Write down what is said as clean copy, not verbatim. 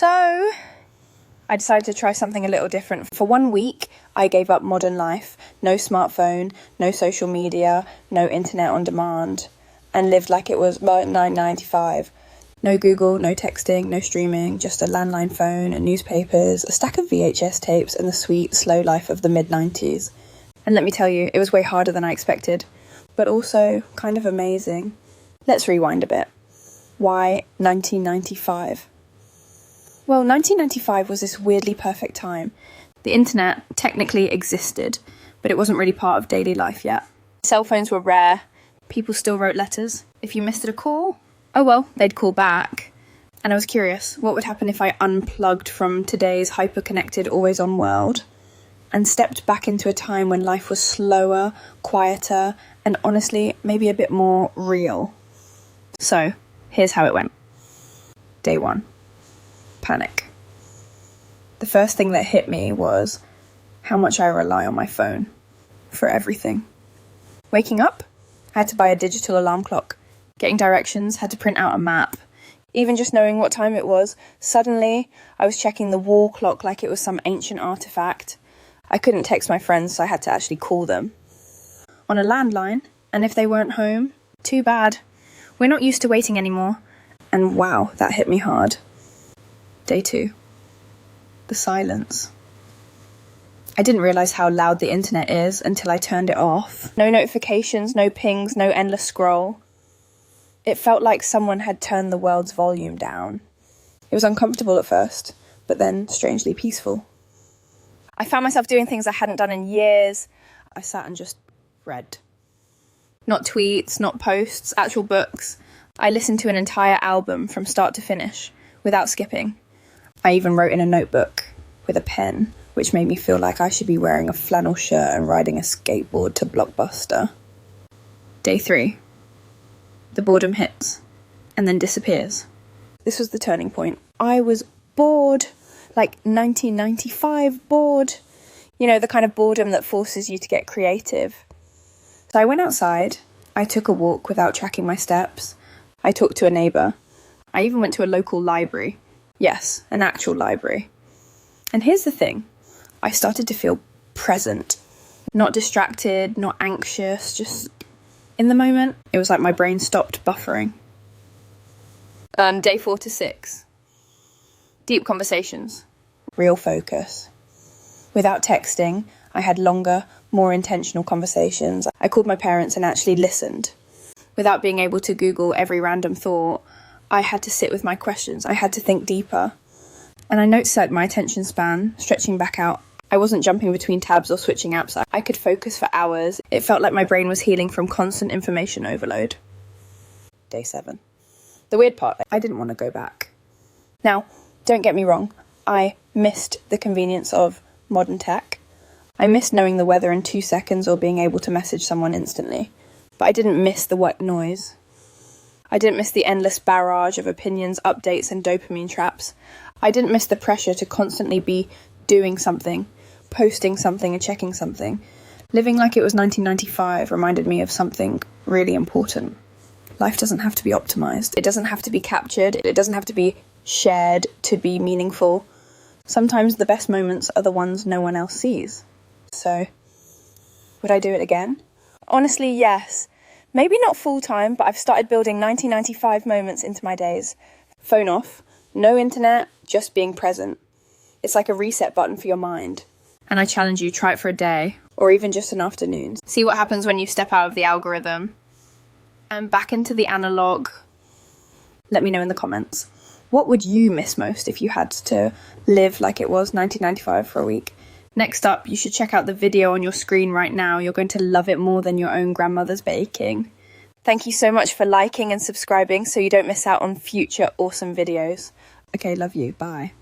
So I decided to try something a little different. For 1 week, I gave up modern life, no smartphone, no social media, no internet on demand, and lived like it was 1995. No Google, no texting, no streaming, just a landline phone and newspapers, a stack of VHS tapes, and the sweet, slow life of the mid-90s. And let me tell you, it was way harder than I expected, but also kind of amazing. Let's rewind a bit. Why 1995? Well, 1995 was this weirdly perfect time. The internet technically existed, but it wasn't really part of daily life yet. Cell phones were rare. People still wrote letters. If you missed a call, oh well, they'd call back. And I was curious, what would happen if I unplugged from today's hyper-connected, always-on world and stepped back into a time when life was slower, quieter, and honestly, maybe a bit more real? So, here's how it went. Day 1. Panic. The first thing that hit me was how much I rely on my phone for everything. Waking up, I had to buy a digital alarm clock. Getting directions, had to print out a map. Even just knowing what time it was, suddenly I was checking the wall clock like it was some ancient artifact. I couldn't text my friends, so I had to actually call them on a landline, and if they weren't home, too bad. We're not used to waiting anymore. And wow, that hit me hard. Day 2. The silence. I didn't realise how loud the internet is until I turned it off. No notifications, no pings, no endless scroll. It felt like someone had turned the world's volume down. It was uncomfortable at first, but then strangely peaceful. I found myself doing things I hadn't done in years. I sat and just read. Not tweets, not posts, actual books. I listened to an entire album from start to finish, without skipping. I even wrote in a notebook with a pen, which made me feel like I should be wearing a flannel shirt and riding a skateboard to Blockbuster. Day 3. The boredom hits, and then disappears. This was the turning point. I was bored, like 1995 bored. You know, the kind of boredom that forces you to get creative. So I went outside, I took a walk without tracking my steps, I talked to a neighbour, I even went to a local library. Yes, an actual library. And here's the thing, I started to feel present. Not distracted, not anxious, just in the moment. It was like my brain stopped buffering. Day 4 to 6. Deep conversations. Real focus. Without texting, I had longer, more intentional conversations. I called my parents and actually listened. Without being able to Google every random thought, I had to sit with my questions. I had to think deeper. And I noticed that my attention span, stretching back out, I wasn't jumping between tabs or switching apps. I could focus for hours. It felt like my brain was healing from constant information overload. Day 7. The weird part, I didn't want to go back. Now, don't get me wrong, I missed the convenience of modern tech. I missed knowing the weather in 2 seconds or being able to message someone instantly. But I didn't miss the white noise. I didn't miss the endless barrage of opinions, updates, and dopamine traps. I didn't miss the pressure to constantly be doing something, posting something and checking something. Living like it was 1995 reminded me of something really important. Life doesn't have to be optimized. It doesn't have to be captured. It doesn't have to be shared to be meaningful. Sometimes the best moments are the ones no one else sees. So, would I do it again? Honestly, yes. Maybe not full-time, but I've started building 1995 moments into my days. Phone off, no internet, just being present. It's like a reset button for your mind. And I challenge you, try it for a day, or even just an afternoon. See what happens when you step out of the algorithm and back into the analog. Let me know in the comments. What would you miss most if you had to live like it was 1995 for a week? Next up, you should check out the video on your screen right now. You're going to love it more than your own grandmother's baking. Thank you so much for liking and subscribing so you don't miss out on future awesome videos. Okay, love you. Bye.